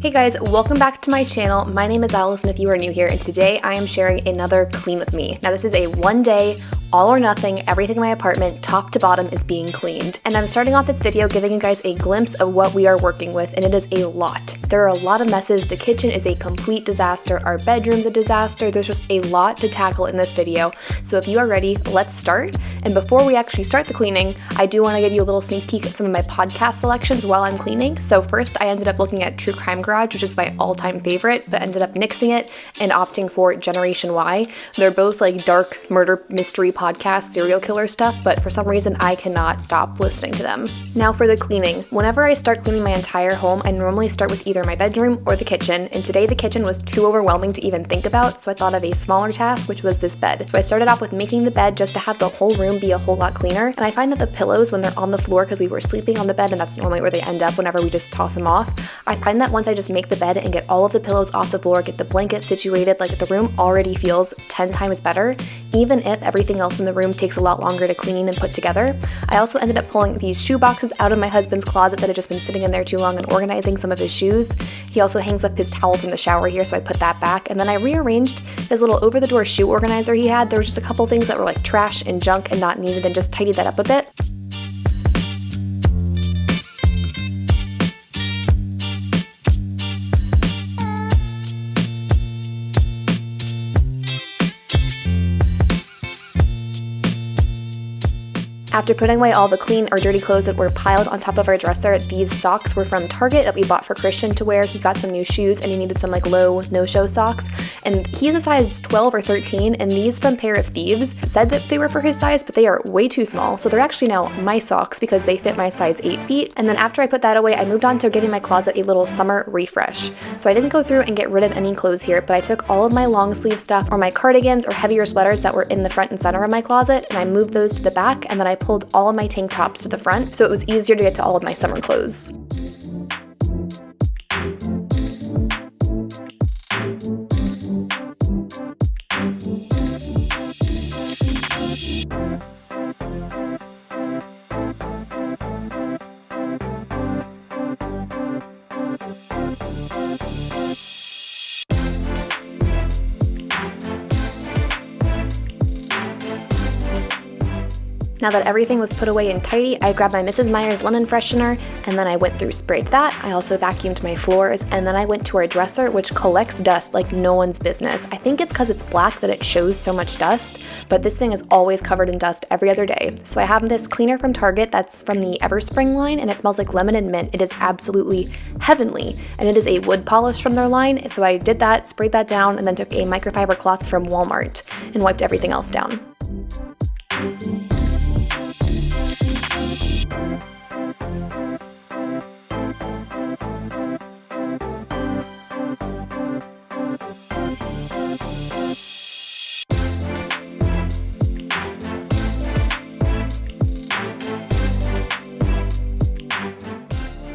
Hey guys, welcome back to my channel. My name is Allison if you are new here, and today I am sharing another clean with me. Now this is a one day, all or nothing, everything in my apartment, top to bottom, is being cleaned. And I'm starting off this video giving you guys a glimpse of what we are working with, and it is a lot. There are a lot of messes. The kitchen is a complete disaster. Our bedroom's a disaster. There's just a lot to tackle in this video. So if you are ready, let's start. And before we actually start the cleaning, I do want to give you a little sneak peek at some of my podcast selections while I'm cleaning. So first, I ended up looking at True Crime Garage, which is my all-time favorite, but ended up nixing it and opting for Generation Y. They're both like dark murder mystery podcast, serial killer stuff, but for some reason I cannot stop listening to them. Now for the cleaning. Whenever I start cleaning my entire home, I normally start with either my bedroom or the kitchen, and today the kitchen was too overwhelming to even think about, so I thought of a smaller task, which was this bed. So I started off with making the bed just to have the whole room be a whole lot cleaner, and I find that the pillows, when they're on the floor, because we were sleeping on the bed and that's normally where they end up whenever we just toss them off, I find that once I just make the bed and get all of the pillows off the floor, get the blanket situated, like the room already feels 10 times better, even if everything else in the room takes a lot longer to clean and put together. I also ended up pulling these shoe boxes out of my husband's closet that had just been sitting in there too long and organizing some of his shoes. He also hangs up his towel from the shower here, so I put that back, and then I rearranged his little over-the-door shoe organizer he had. There were just a couple things that were like trash and junk and not needed, and just tidied that up a bit. After putting away all the clean or dirty clothes that were piled on top of our dresser, these socks were from Target that we bought for Christian to wear. He got some new shoes and he needed some like low no-show socks. And he's a size 12 or 13, and these from Pair of Thieves said that they were for his size, but they are way too small. So they're actually now my socks because they fit my size 8 feet. And then after I put that away, I moved on to giving my closet a little summer refresh. So I didn't go through and get rid of any clothes here, but I took all of my long sleeve stuff or my cardigans or heavier sweaters that were in the front and center of my closet, and I moved those to the back, and then I pulled all of my tank tops to the front, so it was easier to get to all of my summer clothes. Now that everything was put away and tidy, I grabbed my Mrs. Meyer's lemon freshener, and then I went through sprayed that. I also vacuumed my floors, and then I went to our dresser, which collects dust like no one's business. I think it's because it's black that it shows so much dust, but this thing is always covered in dust every other day. So I have this cleaner from Target that's from the Everspring line, and it smells like lemon and mint. It is absolutely heavenly, and it is a wood polish from their line. So I did that, sprayed that down, and then took a microfiber cloth from Walmart and wiped everything else down.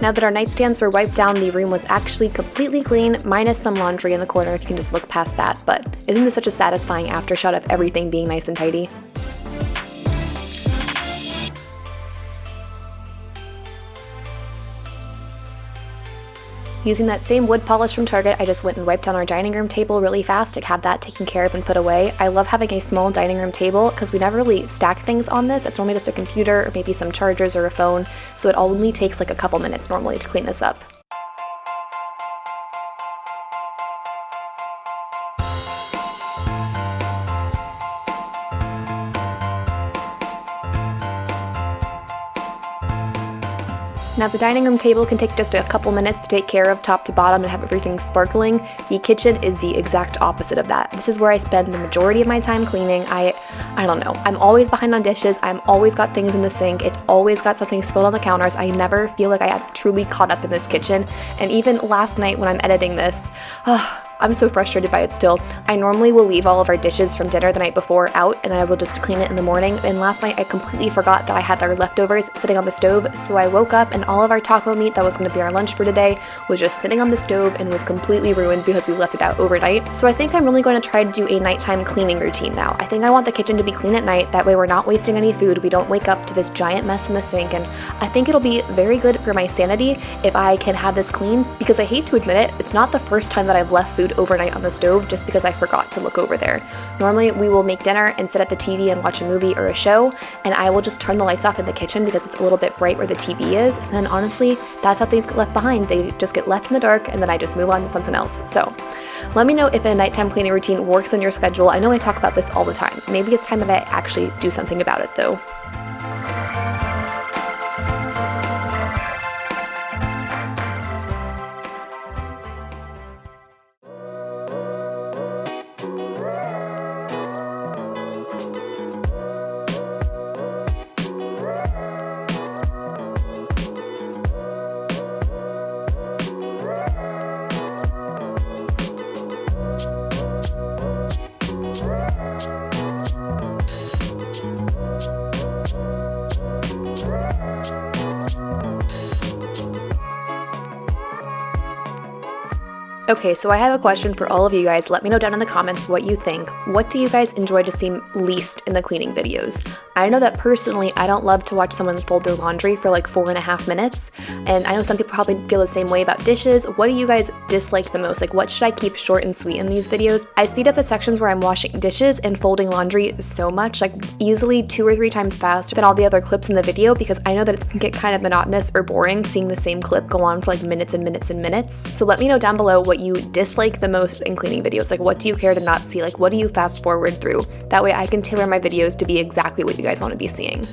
Now that our nightstands were wiped down, the room was actually completely clean, minus some laundry in the corner if you can just look past that, but isn't this such a satisfying aftershot of everything being nice and tidy? Using that same wood polish from Target, I just went and wiped down our dining room table really fast to have that taken care of and put away. I love having a small dining room table because we never really stack things on this. It's normally just a computer or maybe some chargers or a phone, so it only takes like a couple minutes normally to clean this up. Now the dining room table can take just a couple minutes to take care of top to bottom and have everything sparkling. The kitchen is the exact opposite of that. This is where I spend the majority of my time cleaning. I don't know. I'm always behind on dishes. I'm always got things in the sink. It's always got something spilled on the counters. I never feel like I have truly caught up in this kitchen. And even last night when I'm editing this, I'm so frustrated by it still. I normally will leave all of our dishes from dinner the night before out, and I will just clean it in the morning. And last night I completely forgot that I had our leftovers sitting on the stove, so I woke up and all of our taco meat that was going to be our lunch for today was just sitting on the stove and was completely ruined because we left it out overnight. So I think I'm really going to try to do a nighttime cleaning routine now. I think I want the kitchen to be clean at night. That way we're not wasting any food. We don't wake up to this giant mess in the sink, and I think it'll be very good for my sanity if I can have this clean, because I hate to admit it, it's not the first time that I've left food overnight on the stove just because I forgot to look over there. Normally we will make dinner and sit at the TV and watch a movie or a show, and I will just turn the lights off in the kitchen because it's a little bit bright where the TV is, and then honestly, that's how things get left behind. They just get left in the dark and then I just move on to something else. So let me know if a nighttime cleaning routine works in your schedule. I know I talk about this all the time. Maybe it's time that I actually do something about it though. Okay, so I have a question for all of you guys. Let me know down in the comments what you think. What do you guys enjoy to see least in the cleaning videos? I know that personally, I don't love to watch someone fold their laundry for like 4.5 minutes. And I know some people probably feel the same way about dishes. What do you guys dislike the most? Like, what should I keep short and sweet in these videos? I speed up the sections where I'm washing dishes and folding laundry so much, like easily 2 or 3 times faster than all the other clips in the video, because I know that it can get kind of monotonous or boring seeing the same clip go on for like minutes and minutes and minutes. So let me know down below what you dislike the most in cleaning videos. Like, what do you care to not see? Like, what do you fast forward through? That way I can tailor my videos to be exactly what you guys want to be seeing.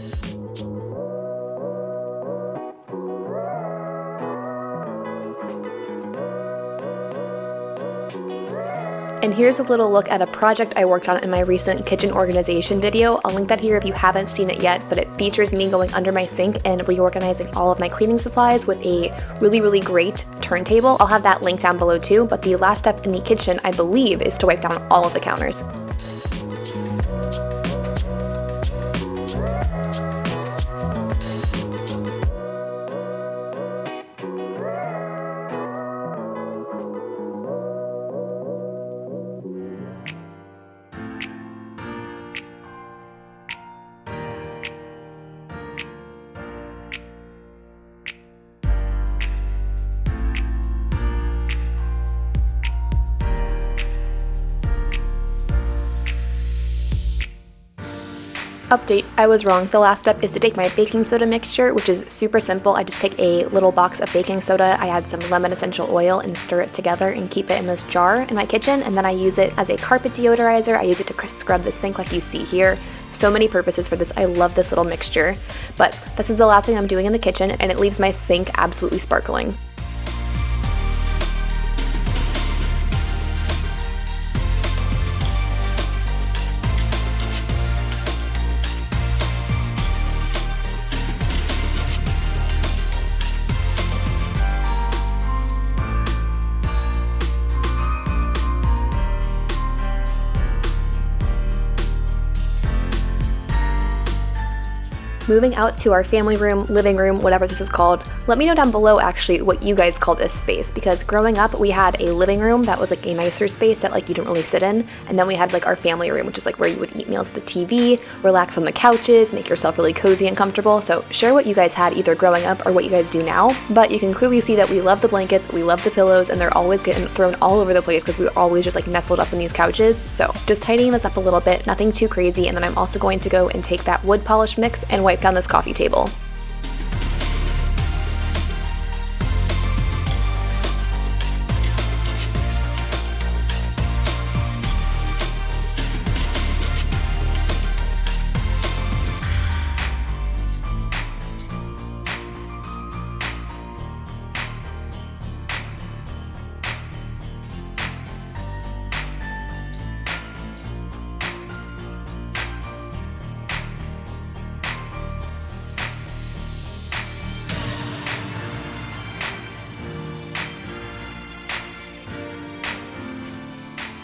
And here's a little look at a project I worked on in my recent kitchen organization video. I'll link that here if you haven't seen it yet, but it features me going under my sink and reorganizing all of my cleaning supplies with a really great turntable. I'll have that link down below too, but the last step in the kitchen, I believe, is to wipe down all of the counters. Update, I was wrong. The last step is to take my baking soda mixture, which is super simple. I just take a little box of baking soda, I add some lemon essential oil and stir it together and keep it in this jar in my kitchen, and then I use it as a carpet deodorizer. I use it to scrub the sink like you see here. So many purposes for this. I love this little mixture. But this is the last thing I'm doing in the kitchen, and it leaves my sink absolutely sparkling. Moving out to our family room, living room, whatever this is called, let me know down below actually what you guys call this space, because growing up we had a living room that was like a nicer space that like you didn't really sit in, and then we had like our family room, which is like where you would eat meals at the TV, relax on the couches, make yourself really cozy and comfortable. So share what you guys had either growing up or what you guys do now, but you can clearly see that we love the blankets, we love the pillows, and they're always getting thrown all over the place because we're always just like nestled up in these couches. So just tidying this up a little bit, nothing too crazy, and then I'm also going to go and take that wood polish mix and wipe down this coffee table.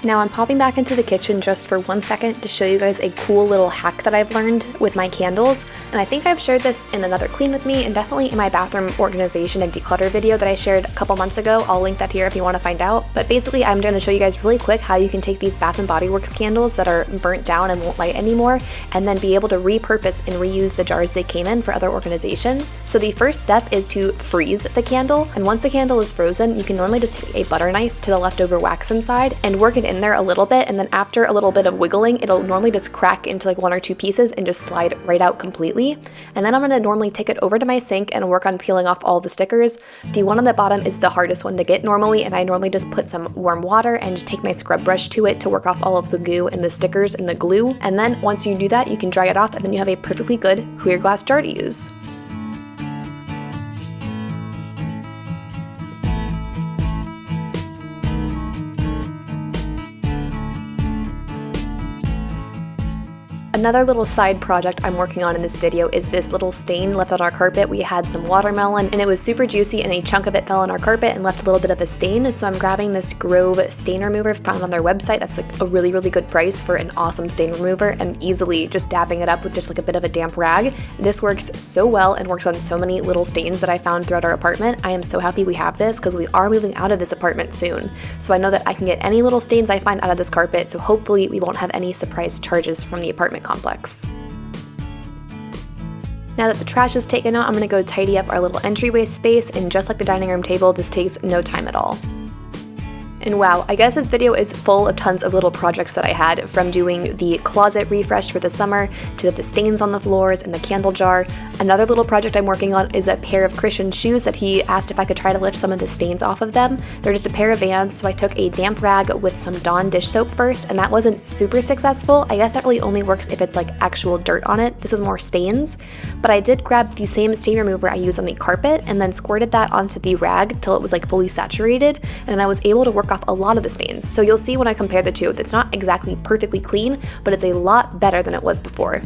Now I'm popping back into the kitchen just for 1 second to show you guys a cool little hack that I've learned with my candles, and I think I've shared this in another clean with me and definitely in my bathroom organization and declutter video that I shared a couple months ago. I'll link that here if you want to find out. But basically I'm going to show you guys really quick how you can take these Bath & Body Works candles that are burnt down and won't light anymore and then be able to repurpose and reuse the jars they came in for other organization. So the first step is to freeze the candle, and once the candle is frozen you can normally just take a butter knife to the leftover wax inside and work it in there a little bit, and then after a little bit of wiggling it'll normally just crack into like 1 or 2 pieces and just slide right out completely. And then I'm going to normally take it over to my sink and work on peeling off all the stickers. The one on the bottom is the hardest one to get normally, and I normally just put some warm water and just take my scrub brush to it to work off all of the goo and the stickers and the glue. And then once you do that you can dry it off and then you have a perfectly good clear glass jar to use. Another little side project I'm working on in this video is this little stain left on our carpet. We had some watermelon and it was super juicy and a chunk of it fell on our carpet and left a little bit of a stain. So I'm grabbing this Grove stain remover found on their website. That's like a really good price for an awesome stain remover, and easily just dabbing it up with just like a bit of a damp rag. This works so well and works on so many little stains that I found throughout our apartment. I am so happy we have this because we are moving out of this apartment soon. So I know that I can get any little stains I find out of this carpet, so hopefully we won't have any surprise charges from the apartment complex. Now that the trash is taken out, I'm going to go tidy up our little entryway space, and just like the dining room table, this takes no time at all. And wow, I guess this video is full of tons of little projects that I had, from doing the closet refresh for the summer to the stains on the floors and the candle jar. Another little project I'm working on is a pair of Christian shoes that he asked if I could try to lift some of the stains off of them. They're just a pair of Vans, so I took a damp rag with some Dawn dish soap first, and that wasn't super successful. I guess that really only works if it's like actual dirt on it. This was more stains. But I did grab the same stain remover I used on the carpet and then squirted that onto the rag till it was like fully saturated, and then I was able to work off a lot of the stains. So you'll see when I compare the two, it's not exactly perfectly clean, but it's a lot better than it was before.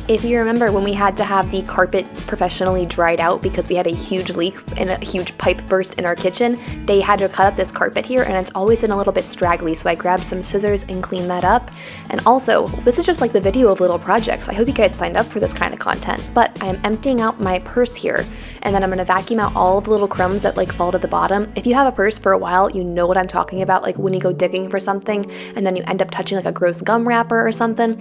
If you remember when we had to have the carpet professionally dried out because we had a huge leak and a huge pipe burst in our kitchen, they had to cut up this carpet here, and it's always been a little bit straggly, so I grabbed some scissors and cleaned that up. And also, this is just like the video of little projects. I hope you guys signed up for this kind of content. But I'm emptying out my purse here, and then I'm gonna vacuum out all of the little crumbs that like fall to the bottom. If you have a purse for a while, you know what I'm talking about, like when you go digging for something and then you end up touching like a gross gum wrapper or something.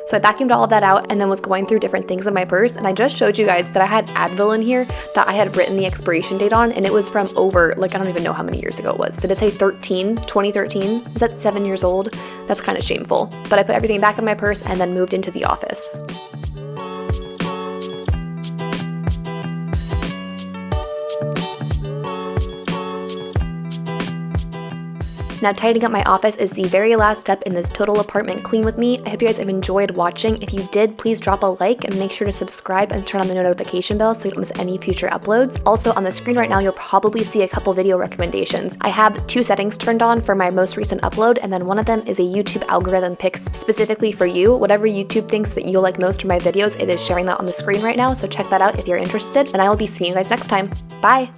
So I vacuumed all of that out and then was going through different things in my purse, and I just showed you guys that I had Advil in here that I had written the expiration date on, and it was from over, like, I don't even know how many years ago it was. Did it say 2013? Is that 7 years old? That's kind of shameful. But I put everything back in my purse and then moved into the office. Now tidying up my office is the very last step in this total apartment clean with me. I hope you guys have enjoyed watching. If you did, please drop a like and make sure to subscribe and turn on the notification bell so you don't miss any future uploads. Also on the screen right now, you'll probably see a couple video recommendations. I have 2 settings turned on for my most recent upload, and then one of them is a YouTube algorithm pick specifically for you. Whatever YouTube thinks that you'll like most from my videos, it is sharing that on the screen right now, so check that out if you're interested, and I will be seeing you guys next time. Bye!